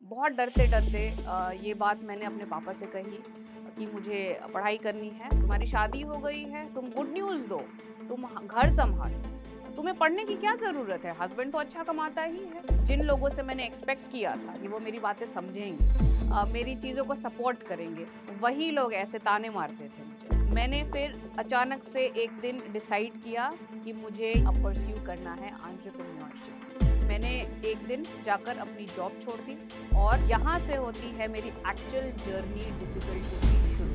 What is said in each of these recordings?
बहुत डरते-डरते ये बात मैंने अपने पापा से कही कि मुझे पढ़ाई करनी है, तुम्हारी शादी हो गई है, तुम गुड न्यूज़ दो, तुम घर सँभालो, तुम्हें पढ़ने की क्या ज़रूरत है? हस्बैंड तो अच्छा कमाता ही है। जिन लोगों से मैंने एक्सपेक्ट किया था कि वो मेरी बातें समझेंगे, मेरी चीज़ों को सपोर्ट करेंगे, वही लोग ऐसे ताने मारते थे मुझे। मैंने फिर अचानक से एक दिन डिसाइड किया कि मुझे अब परस्यू करना है एंटरप्रेन्योरशिप। मैंने एक दिन जाकर अपनी जॉब छोड़ दी और यहाँ से होती है मेरी एक्चुअल जर्नी डिफिकल्टी की शुरू।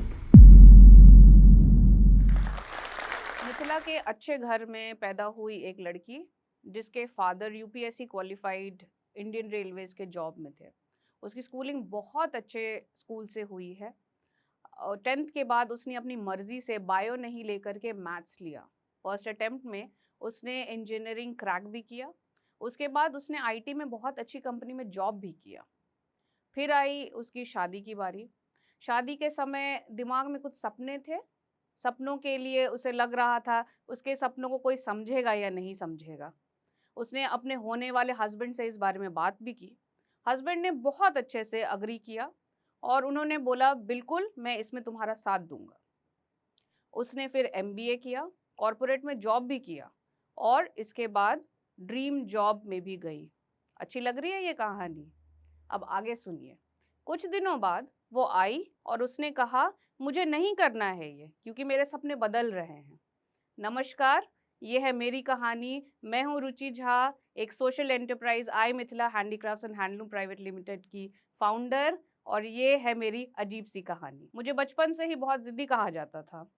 मिथिला के अच्छे घर में पैदा हुई एक लड़की जिसके father UPSC qualified Indian railways के जॉब में थे। उसकी स्कूलिंग बहुत अच्छे स्कूल से हुई है और 10th के बाद उसने अपनी मर्जी से बायो नहीं लेकर के मैथ्स लिया। फर्स्ट अटेम्प्ट में उसने इंजीनियरिंग क्रैक भी किया। उसके बाद उसने आईटी में बहुत अच्छी कंपनी में जॉब भी किया। फिर आई उसकी शादी की बारी। शादी के समय दिमाग में कुछ सपने थे। सपनों के लिए उसे लग रहा था उसके सपनों को कोई समझेगा या नहीं समझेगा। उसने अपने होने वाले हस्बैंड से इस बारे में बात भी की। हस्बैंड ने बहुत अच्छे से अग्री किया और उन्होंने बोला बिल्कुल मैं इसमें तुम्हारा साथ दूंगा। उसने फिर एमबीए किया, कॉर्पोरेट में जॉब भी किया और इसके बाद ड्रीम जॉब में भी गई। अच्छी लग रही है ये कहानी? अब आगे सुनिए। कुछ दिनों बाद वो आई और उसने कहा मुझे नहीं करना है ये क्योंकि मेरे सपने बदल रहे हैं। नमस्कार, ये है मेरी कहानी। मैं हूँ रुचि झा, एक social enterprise I Mithila handicrafts and handloom private limited की फाउंडर और ये है मेरी अजीब सी कहानी। मुझे बचपन से ही बहुत ज़िद्दी कहा जाता था।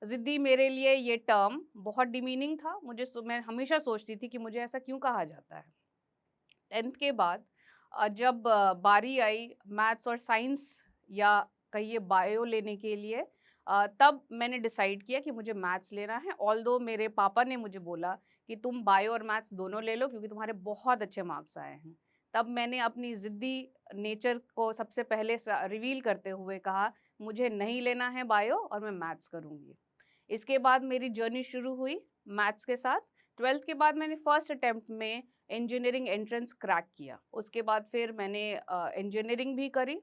ज़िद्दी मेरे लिए ये टर्म बहुत डिमीनिंग था। मैं हमेशा सोचती थी कि मुझे ऐसा क्यों कहा जाता है। 10th के बाद जब बारी आई मैथ्स और साइंस या कहिए बायो लेने के लिए, तब मैंने डिसाइड किया कि मुझे मैथ्स लेना है। ऑल्दो मेरे पापा ने मुझे बोला कि तुम बायो और मैथ्स दोनों ले लो क्योंकि तुम्हारे बहुत अच्छे मार्क्स आए हैं। तब मैंने अपनी ज़िद्दी नेचर को सबसे पहले रिवील करते हुए कहा मुझे नहीं लेना है बायो और मैं मैथ्स करूँगी। इसके बाद मेरी जर्नी शुरू हुई मैथ्स के साथ। 12th के बाद मैंने फर्स्ट अटेम्प्ट में इंजीनियरिंग एंट्रेंस क्रैक किया। उसके बाद फिर मैंने इंजीनियरिंग भी करी।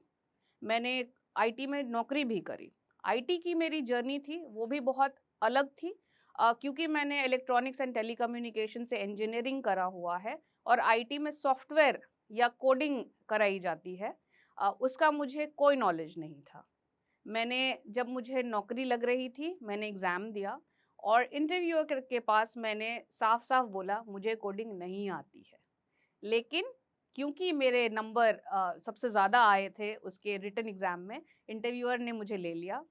मैंने आईटी में नौकरी भी करी। आईटी की मेरी जर्नी थी, वो भी बहुत अलग थी, क्योंकि मैंने इलेक्ट्रॉनिक्स एंड टेलीकम्युनिकेशन से इंजीनियरिंग करा हुआ है और आईटी में सॉफ्टवेयर या कोडिंग कराई जाती है, उसका मुझे कोई नॉलेज नहीं था। मैंने जब मुझे नौकरी लग रही थी, मैंने एग्ज़ाम दिया और इंटरव्यूअर के पास मैंने साफ-साफ बोला मुझे कोडिंग नहीं आती है। लेकिन क्योंकि मेरे नंबर सबसे ज़्यादा आए थे उसके रिटन एग्ज़ाम में, इंटरव्यूअर ने मुझे ले लिया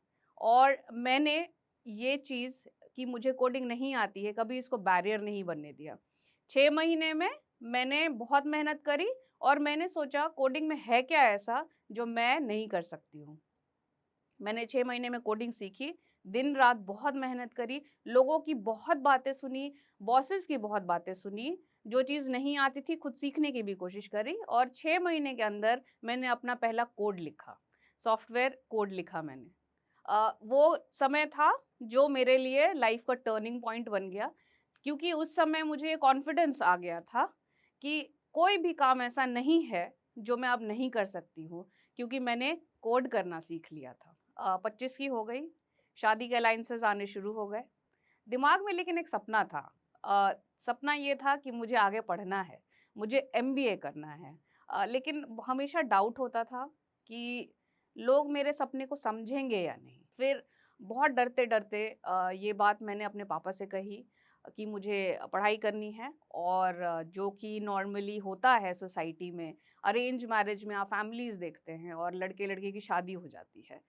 और मैंने ये चीज़ कि मुझे कोडिंग नहीं आती है, कभी इसको बैरियर नहीं बनने दिया। 6 महीने में मैंने बहुत मेहनत करी और मैंने सोचा कोडिंग में है क्या ऐसा जो मैं नहीं कर सकती हूँ। मैंने 6 महीने में कोडिंग सीखी, दिन-रात बहुत मेहनत करी, लोगों की बहुत बातें सुनी, बॉसेस की बहुत बातें सुनी, जो चीज़ नहीं आती थी खुद सीखने की भी कोशिश करी और 6 महीने के अंदर मैंने अपना पहला कोड लिखा, सॉफ्टवेयर कोड लिखा मैंने। वो समय था जो मेरे लिए लाइफ़ का टर्निंग पॉइंट बन गया, क्योंकि उस समय मुझे ये कॉन्फिडेंस आ गया था कि कोई भी काम ऐसा नहीं है, जो मैं अब नहीं कर सकती हूँ, क्योंकि मैंने कोड करना सीख लिया था। 25 की हो गई, शादी के अलायंसेस आने शुरू हो गए। दिमाग में लेकिन एक सपना था। सपना ये था कि मुझे आगे पढ़ना है, मुझे एमबीए करना है। लेकिन हमेशा डाउट होता था कि लोग मेरे सपने को समझेंगे या नहीं। फिर बहुत डरते-डरते ये बात मैंने अपने पापा से कही कि मुझे पढ़ाई करनी है और जो कि नॉर्मली होता है सोसाइटी में, अरेंज मैरिज में आप फैमिलीज़ देखते हैं और लड़के-लड़की की शादी हो जाती है।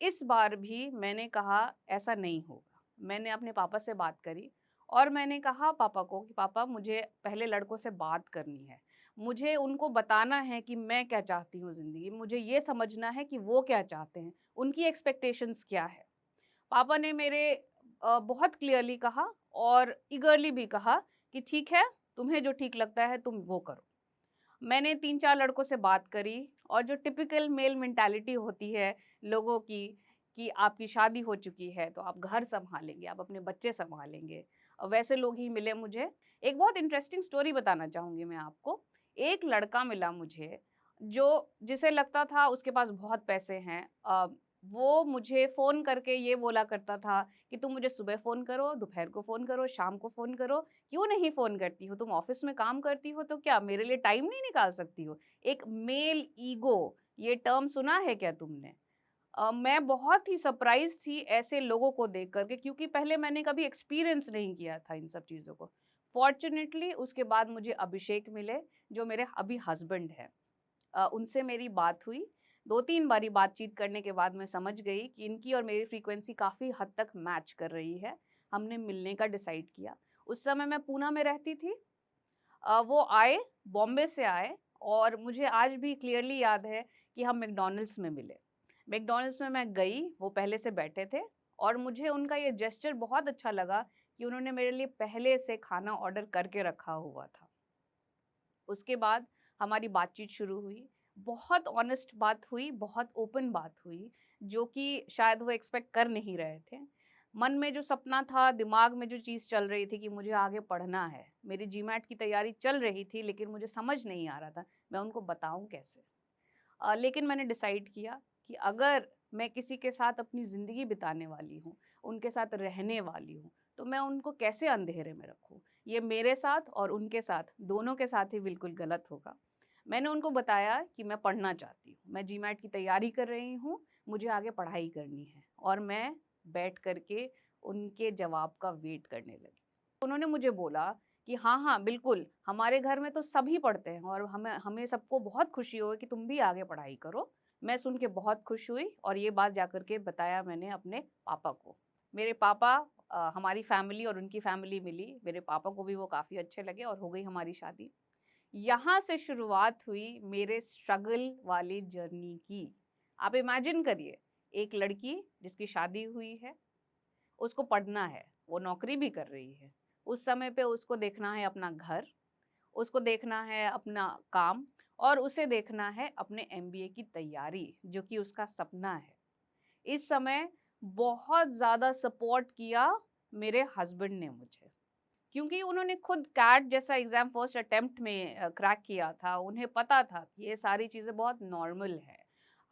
इस बार भी मैंने कहा ऐसा नहीं होगा। मैंने अपने पापा से बात करी और मैंने कहा पापा को कि पापा मुझे पहले लड़कों से बात करनी है। मुझे उनको बताना है कि मैं क्या चाहती हूँ ज़िंदगी में। मुझे ये समझना है कि वो क्या चाहते हैं, उनकी एक्सपेक्टेशंस क्या है। पापा ने मेरे बहुत क्लियरली कहा और ईगरली भी कहा कि ठीक है, तुम्हें जो ठीक लगता है तुम वो करो। मैंने 3-4 लड़कों से बात करी और जो टिपिकल मेल मेंटालिटी होती है लोगों की कि आपकी शादी हो चुकी है तो आप घर सँभालेंगे, आप अपने बच्चे सँभालेंगे। वैसे लोग ही मिले मुझे। एक बहुत इंटरेस्टिंग स्टोरी बताना चाहूँगी मैं आपको। एक लड़का मिला मुझे जो जिसे लगता था उसके पास बहुत पैसे हैं, वो मुझे फ़ोन करके ये बोला करता था कि तुम मुझे सुबह फ़ोन करो, दोपहर को फ़ोन करो, शाम को फ़ोन करो, क्यों नहीं फ़ोन करती हो? तुम ऑफ़िस में काम करती हो तो क्या मेरे लिए टाइम नहीं निकाल सकती हो? एक मेल ईगो, ये टर्म सुना है क्या तुमने? मैं बहुत ही सरप्राइज़ थी ऐसे लोगों को देख कर के, क्योंकि पहले मैंने कभी एक्सपीरियंस नहीं किया था इन सब चीज़ों को। फ़ॉर्च्यूनेटली उसके बाद मुझे अभिषेक मिले, जो मेरे अभी हस्बैंड हैं। उनसे मेरी बात हुई। 2-3 बारी बातचीत करने के बाद मैं समझ गई कि इनकी और मेरी फ्रीक्वेंसी काफ़ी हद तक मैच कर रही है। हमने मिलने का डिसाइड किया। उस समय मैं पूना में रहती थी। वो आए, बॉम्बे से आए, और मुझे आज भी क्लियरली याद है कि हम मैकडॉनल्ड्स में मिले। मैकडॉनल्ड्स में मैं गई, वो पहले से बैठे थे, और मुझे उनका ये जेस्चर बहुत अच्छा लगा कि उन्होंने मेरे लिए पहले से खाना ऑर्डर करके रखा हुआ था। उसके बाद हमारी बातचीत शुरू हुई। बहुत ऑनेस्ट बात हुई, बहुत ओपन बात हुई, जो कि शायद वो एक्सपेक्ट कर नहीं रहे थे। मन में जो सपना था, दिमाग में जो चीज़ चल रही थी कि मुझे आगे पढ़ना है। मेरी जीमैट की तैयारी चल रही थी, लेकिन मुझे समझ नहीं आ रहा था, मैं उनको बताऊँ कैसे? लेकिन मैंने डिसाइड किया कि अगर मैं किसी के साथ अपनी ज़िंदगी बिताने वाली हूँ, उनके साथ रहने वाली हूँ, तो मैं उनको कैसे अंधेरे में रखूँ? ये मेरे साथ और उनके साथ, दोनों के साथ ही बिल्कुल गलत होगा। मैंने उनको बताया कि मैं पढ़ना चाहती हूँ, मैं जीमैट की तैयारी कर रही हूँ, मुझे आगे पढ़ाई करनी है, और मैं बैठ कर के उनके जवाब का वेट करने लगी। उन्होंने मुझे बोला कि हाँ, हाँ, बिल्कुल, हमारे घर में तो सभी पढ़ते हैं और हमें हमें सबको बहुत खुशी होगी कि तुम भी आगे पढ़ाई करो। मैं सुन के बहुत खुश हुई, और ये बात जाकर के बताया मैंने अपने पापा को। मेरे पापा, हमारी फैमिली और उनकी फैमिली मिली, मेरे पापा को भी वो काफ़ी अच्छे लगे, और हो गई हमारी शादी। यहाँ से शुरुआत हुई मेरे स्ट्रगल वाली जर्नी की। आप इमेजिन करिए, एक लड़की जिसकी शादी हुई है, उसको पढ़ना है, वो नौकरी भी कर रही है। उस समय पे उसको देखना है अपना घर, उसको देखना है अपना काम, और उसे देखना है अपने एमबीए की तैयारी, जो कि उसका सपना है। इस समय बहुत ज़्यादा सपोर्ट किया मेरे हस्बैंड ने मुझे, क्योंकि उन्होंने खुद कैट जैसा एग्ज़ाम फर्स्ट अटेम्प्ट में क्रैक किया था। उन्हें पता था कि ये सारी चीज़ें बहुत नॉर्मल है।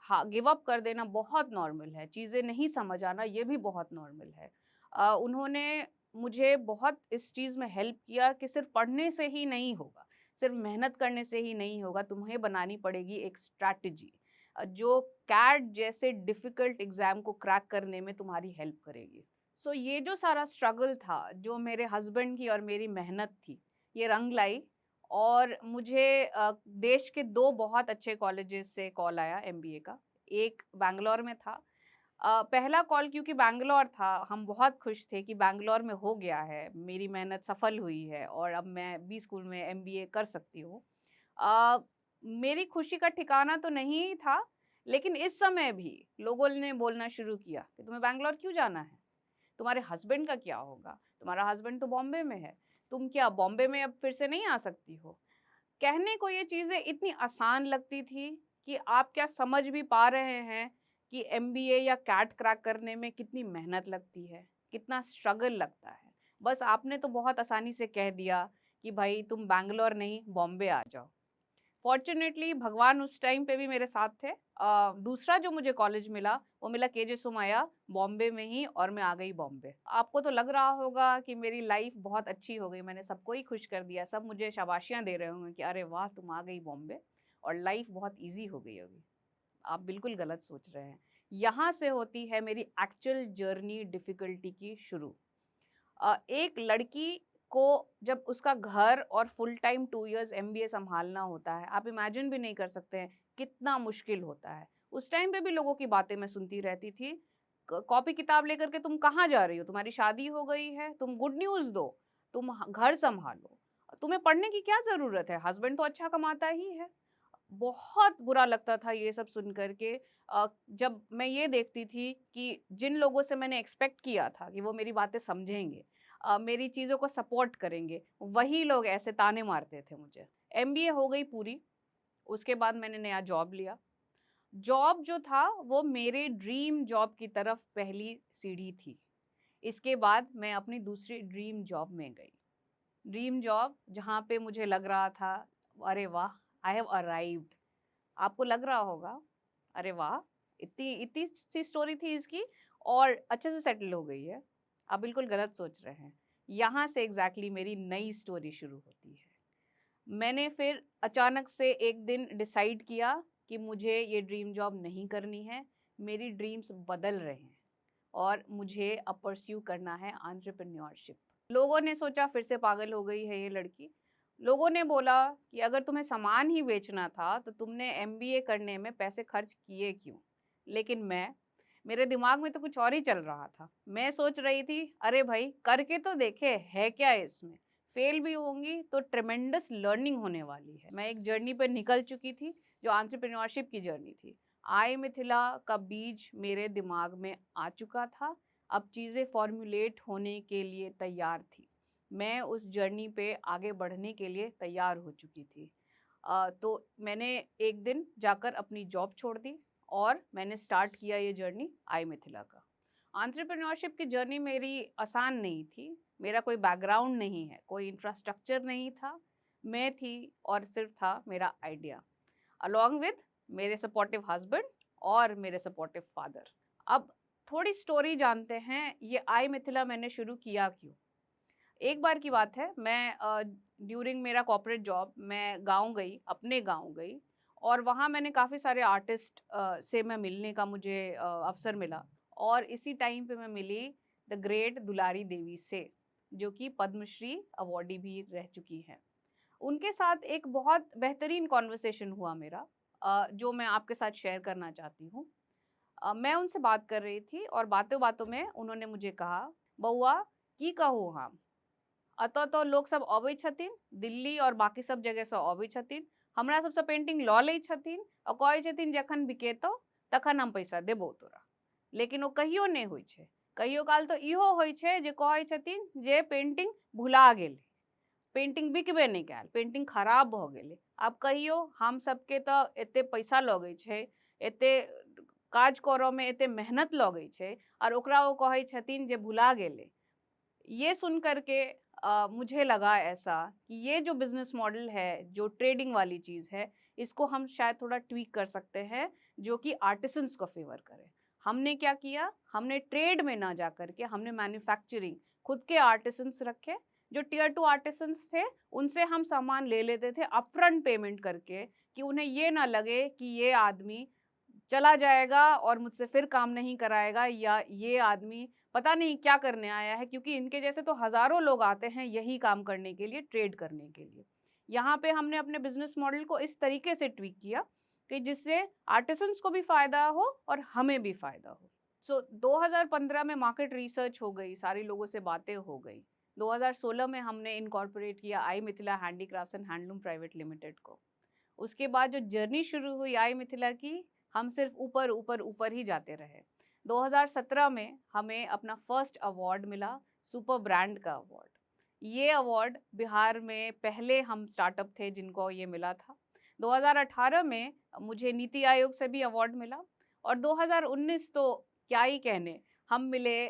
हाँ, गिव अप कर देना बहुत नॉर्मल है, चीज़ें नहीं समझ आना ये भी बहुत नॉर्मल है। उन्होंने मुझे बहुत इस चीज़ में हेल्प किया कि सिर्फ़ पढ़ने से ही नहीं होगा, सिर्फ़ मेहनत करने से ही नहीं होगा, तुम्हें बनानी पड़ेगी एक स्ट्रैटेजी, जो कैट जैसे डिफ़िकल्ट एग्ज़ाम को क्रैक करने में तुम्हारी हेल्प करेगी। सो ये जो सारा स्ट्रगल था, जो मेरे हस्बैंड की और मेरी मेहनत थी, ये रंग लाई, और मुझे देश के 2 बहुत अच्छे कॉलेजेस से कॉल आया एमबीए का। एक बैंगलोर में था। पहला कॉल क्योंकि बैंगलोर था, हम बहुत खुश थे कि बैंगलोर में हो गया है, मेरी मेहनत सफल हुई है और अब मैं बी स्कूल में एमबीए कर सकती हूँ। अ, मेरी खुशी का ठिकाना तो नहीं था, लेकिन इस समय भी लोगों ने बोलना शुरू किया कि तुम्हें बैंगलोर क्यों जाना है? तुम्हारे हस्बैंड का क्या होगा? तुम्हारा हस्बैंड तो बॉम्बे में है। तुम क्या बॉम्बे में अब फिर से नहीं आ सकती हो? कहने को ये चीज़ें इतनी आसान लगती थी कि आप क्या समझ भी पा रहे हैं कि एमबीए या कैट क्रैक करने में कितनी मेहनत लगती है, कितना स्ट्रगल लगता है। बस आपने तो बहुत आसानी से कह दिया कि भाई तुम बैंगलोर नहीं बॉम्बे आ जाओ। फॉर्च्यूनेटली भगवान उस टाइम पे भी मेरे साथ थे। दूसरा जो मुझे कॉलेज मिला, वो मिला केजे सोमाया बॉम्बे में ही, और मैं आ गई बॉम्बे। आपको तो लग रहा होगा कि मेरी लाइफ बहुत अच्छी हो गई, मैंने सबको ही खुश कर दिया, सब मुझे शाबाशियाँ दे रहे होंगे कि अरे वाह! तुम आ गई बॉम्बे और लाइफ बहुत ईज़ी हो गई होगी। आप बिल्कुल गलत सोच रहे हैं। यहाँ से होती है मेरी एक्चुअल जर्नी डिफ़िकल्टी की शुरू। एक लड़की को जब उसका घर और फुल टाइम 2 इयर्स एमबीए सँभालना होता है, आप इमेजिन भी नहीं कर सकते हैं, कितना मुश्किल होता है। उस टाइम पे भी लोगों की बातें मैं सुनती रहती थी। क कॉपी किताब लेकर के तुम कहाँ जा रही हो? तुम्हारी शादी हो गई है, तुम गुड न्यूज़ दो, तुम ह घर सँभालो। तुम्हें पढ़ने की क्या ज़रूरत है? हस्बैंड तो अच्छा कमाता ही है। बहुत बुरा लगता था ये सब सुन कर के। जब मैं ये देखती थी कि जिन लोगों से मैंने एक्सपेक्ट किया था कि वो मेरी बातें समझेंगे, मेरी चीज़ों को सपोर्ट करेंगे, वही लोग ऐसे ताने मारते थे मुझे। एमबीए हो गई पूरी, उसके बाद मैंने नया जॉब लिया। जॉब जो था वो मेरे ड्रीम जॉब की तरफ पहली सीढ़ी थी। इसके बाद मैं अपनी दूसरी ड्रीम जॉब में गई। ड्रीम जॉब जहाँ पे मुझे लग रहा था, अरे वाह! I have arrived. आपको लग रहा होगा, अरे वाह! इतनी इतनी सी स्टोरी थी इसकी और अच्छे से सेटल हो गई है। आप बिल्कुल गलत सोच रहे हैं। यहाँ से एग्ज़ैक्टली मेरी नई स्टोरी शुरू होती है। मैंने फिर अचानक से एक दिन डिसाइड किया कि मुझे ये ड्रीम जॉब नहीं करनी है, मेरी ड्रीम्स बदल रहे हैं और मुझे अब परस्यू करना है एंटरप्रेन्योरशिप। लोगों ने सोचा फिर से पागल हो गई है ये लड़की। लोगों ने बोला कि अगर तुम्हें सामान ही बेचना था तो तुमने एमबीए करने में पैसे खर्च किए क्यों? लेकिन मेरे दिमाग में तो कुछ और ही चल रहा था। मैं सोच रही थी, अरे भाई करके तो देखे, है क्या इसमें? फेल भी होंगी तो ट्रेमेंडस लर्निंग होने वाली है। मैं एक जर्नी पर निकल चुकी थी जो एंटरप्रेन्योरशिप की जर्नी थी। आई मिथिला का बीज मेरे दिमाग में आ चुका था। अब चीज़ें फॉर्मुलेट होने के लिए तैयार थी। मैं उस जर्नी पे आगे बढ़ने के लिए तैयार हो चुकी थी। तो मैंने एक दिन जाकर अपनी जॉब छोड़ दी और मैंने स्टार्ट किया ये जर्नी आई मिथिला का। एंटरप्रेन्योरशिप की जर्नी मेरी आसान नहीं थी। मेरा कोई बैकग्राउंड नहीं है, कोई इंफ्रास्ट्रक्चर नहीं था। मैं थी और सिर्फ था मेरा आइडिया, अलॉन्ग विद मेरे सपोर्टिव हस्बैंड और मेरे सपोर्टिव फादर। अब थोड़ी स्टोरी जानते हैं, ये आई मिथिला मैंने शुरू किया क्यों? एक बार की बात है, मैं ड्यूरिंग मेरा कॉर्पोरेट जॉब मैं गाँव गई, अपने गाँव गई और वहाँ मैंने काफ़ी सारे आर्टिस्ट से मैं मिलने का मुझे अवसर मिला और इसी टाइम पे मैं मिली द ग्रेट दुलारी देवी से, जो कि पद्मश्री अवॉर्डी भी रह चुकी हैं। उनके साथ एक बहुत बेहतरीन कॉन्वर्सेशन हुआ मेरा, जो मैं आपके साथ शेयर करना चाहती हूँ। मैं उनसे बात कर रही थी और बातों-बातों में उन्होंने मुझे कहा, "बौआ की कहू हम, अतः तो लोग सब अबै छथिन, दिल्ली और बाकी सब जगह से अबै छथिन, हमरा सबसे पेंटिंग लऽ लै छथिन और कहै छथिन जखन बिकेतौ तखन हम पैसा देबौ तोरा। लेकिन ओ कहियो नहि होइ छै। कहियो काल तऽ इहो होइ छै जे कहै छथिन जे पेंटिंग भुला गेलै, पेंटिंग बिकबे नहीं कैल, पेंटिंग खराब भ गेलै। आब कहियो हम सबके तऽ एते पैसा लगै छै, एते काज करऽ में एते मेहनत लगै छै और ओकरा ओ कहै छथिन जे भुला गेलै। ये सुन कर के मुझे लगा ऐसा कि ये जो बिज़नेस मॉडल है, जो ट्रेडिंग वाली चीज़ है, इसको हम शायद थोड़ा ट्वीक कर सकते हैं, जो कि आर्टिसंस को फ़ेवर करे। हमने क्या किया, हमने ट्रेड में ना जा कर के हमने मैन्युफैक्चरिंग, खुद के आर्टिसंस रखे, जो टियर 2 आर्टिसंस थे, उनसे हम सामान ले लेते थे अपफ्रंट पेमेंट करके कि उन्हें ये ना लगे कि ये आदमी चला जाएगा और मुझसे फिर काम नहीं कराएगा या ये आदमी पता नहीं क्या करने आया है, क्योंकि इनके जैसे तो हज़ारों लोग आते हैं यही काम करने के लिए, ट्रेड करने के लिए। यहाँ पे हमने अपने बिज़नेस मॉडल को इस तरीके से ट्वीक किया कि जिससे आर्टिसंस को भी फ़ायदा हो और हमें भी फ़ायदा हो। सो 2015 में मार्केट रिसर्च हो गई, सारे लोगों से बातें हो गई। 2016 में हमने इनकॉर्पोरेट किया I Mithila handicrafts and handloom private limited को। उसके बाद जो जर्नी शुरू हुई आई मिथिला की, हम सिर्फ ऊपर ऊपर ऊपर ही जाते रहे। 2017 में हमें अपना फर्स्ट अवार्ड मिला, सुपर ब्रांड का अवार्ड। ये अवार्ड बिहार में पहले हम स्टार्टअप थे जिनको ये मिला था। 2018 में मुझे नीति आयोग से भी अवार्ड मिला और 2019 तो क्या ही कहने, हम मिले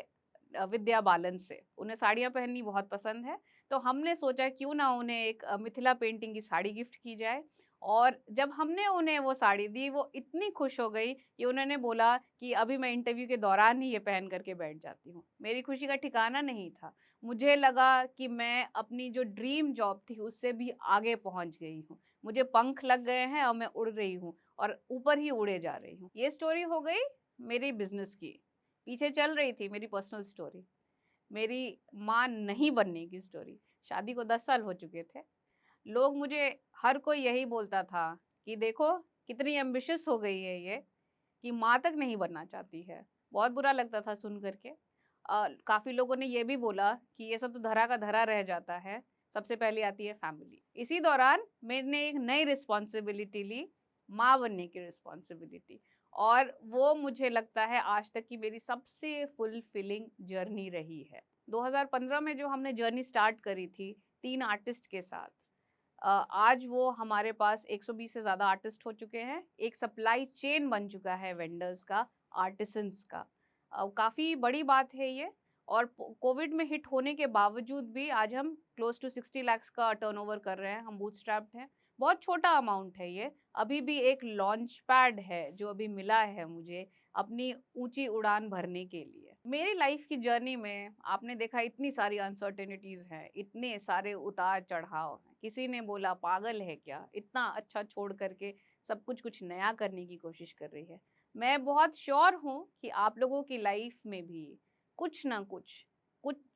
विद्या बालन से। उन्हें साड़ियाँ पहननी बहुत पसंद है, तो हमने सोचा क्यों ना उन्हें एक मिथिला पेंटिंग की साड़ी गिफ्ट की जाए और जब हमने उन्हें वो साड़ी दी, वो इतनी खुश हो गई कि उन्होंने बोला कि अभी मैं इंटरव्यू के दौरान ही ये पहन करके बैठ जाती हूँ। मेरी खुशी का ठिकाना नहीं था। मुझे लगा कि मैं अपनी जो ड्रीम जॉब थी उससे भी आगे पहुँच गई हूँ। मुझे पंख लग गए हैं और मैं उड़ रही हूँ और ऊपर ही उड़े जा रही हूँ। ये स्टोरी हो गई मेरी बिज़नेस की। पीछे चल रही थी मेरी पर्सनल स्टोरी, मेरी माँ नहीं बनने की स्टोरी। शादी को 10 साल हो चुके थे। लोग मुझे हर कोई यही बोलता था कि देखो कितनी एम्बिशियस हो गई है ये, कि माँ तक नहीं बनना चाहती है। बहुत बुरा लगता था सुन कर के। काफ़ी लोगों ने ये भी बोला कि ये सब तो धरा का धरा रह जाता है, सबसे पहले आती है फैमिली। इसी दौरान मैंने एक नई रिस्पॉन्सिबिलिटी ली, माँ बनने की रिस्पॉन्सिबिलिटी, और वो मुझे लगता है आज तक की मेरी सबसे फुलफिलिंग जर्नी रही है। 2015 में जो हमने जर्नी स्टार्ट करी थी 3 आर्टिस्ट के साथ, आज वो हमारे पास 120 से ज़्यादा आर्टिस्ट हो चुके हैं। एक सप्लाई चेन बन चुका है वेंडर्स का, आर्टिसंस का। काफ़ी बड़ी बात है ये, और कोविड में हिट होने के बावजूद भी आज हम क्लोज टू 60 लाख्स का टर्नओवर कर रहे हैं। हम बूटस्ट्रैप्ड हैं। बहुत छोटा अमाउंट है ये, अभी भी एक लॉन्च पैड है जो अभी मिला है मुझे अपनी ऊंची उड़ान भरने के लिए। मेरी लाइफ की जर्नी में आपने देखा इतनी सारी अनसर्टेनिटीज हैं, इतने सारे उतार चढ़ाव हैं। किसी ने बोला पागल है क्या, इतना अच्छा छोड़ करके सब कुछ कुछ नया करने की कोशिश कर रही है। मैं बहुत श्योर हूँ कि आप लोगों की लाइफ में भी कुछ ना कुछ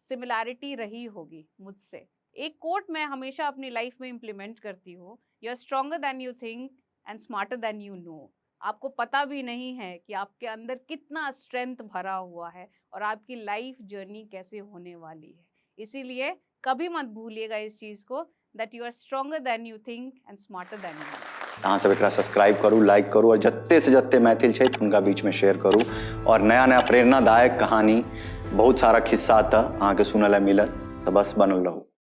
सिमिलैरिटी रही होगी मुझसे। एक कोट मैं हमेशा अपनी लाइफ में इम्प्लीमेंट करती हूँ, you are stronger than you think and smarter than you know. आपको पता भी नहीं है कि आपके अंदर कितना स्ट्रेंथ भरा हुआ है और आपकी लाइफ जर्नी कैसे होने वाली है। इसीलिए कभी मत भूलिएगा इस चीज को, that you are stronger than you think and smarter than you know. अहाँ सब एकरा सब्सक्राइब करू, लाइक करू और जत्ते से जत्ते मैथिल छथि हुनका बीच में शेयर करू। और नया नया प्रेरणादायक कहानी बहुत सारा खिस्सा अहाँ के सुनय ला मिलत, तो बस बनल रहू।